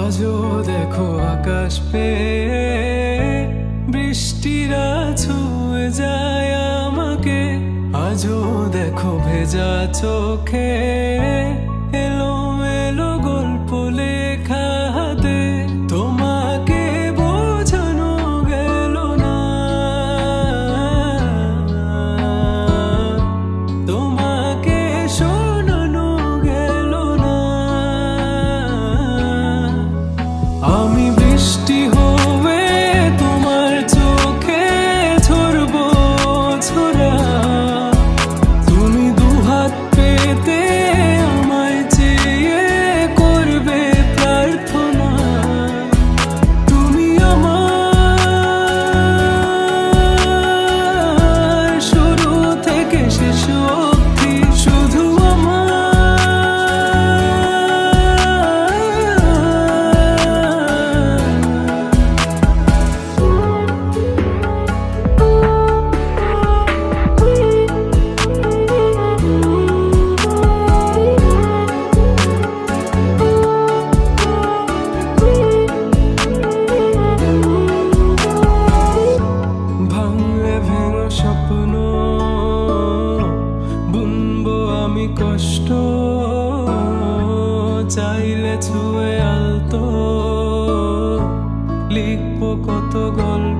আজও দেখো আকাশ পেয়ে বৃষ্টিরা ছুঁয়ে যায় আমাকে। আজও দেখো ভেজা চোখে এলো এলো গল্প লেখা হাতে। তোমাকে বোঝানো গেল না, তোমাকে শোনানো গেল না। আমি বৃষ্টি হয়ে তোমার চোখে ঝরবো ছোড়া। তুমি দুহাত পেতে আমায় চেয়ে করবে প্রার্থনা। তুমি আমার শুরু থেকে শেষ অবধি, শুধু স্বপ্ন বুনবো আমি কষ্ট, চাইলে ছুঁয়ে আলতো লিখবো কত গল্প।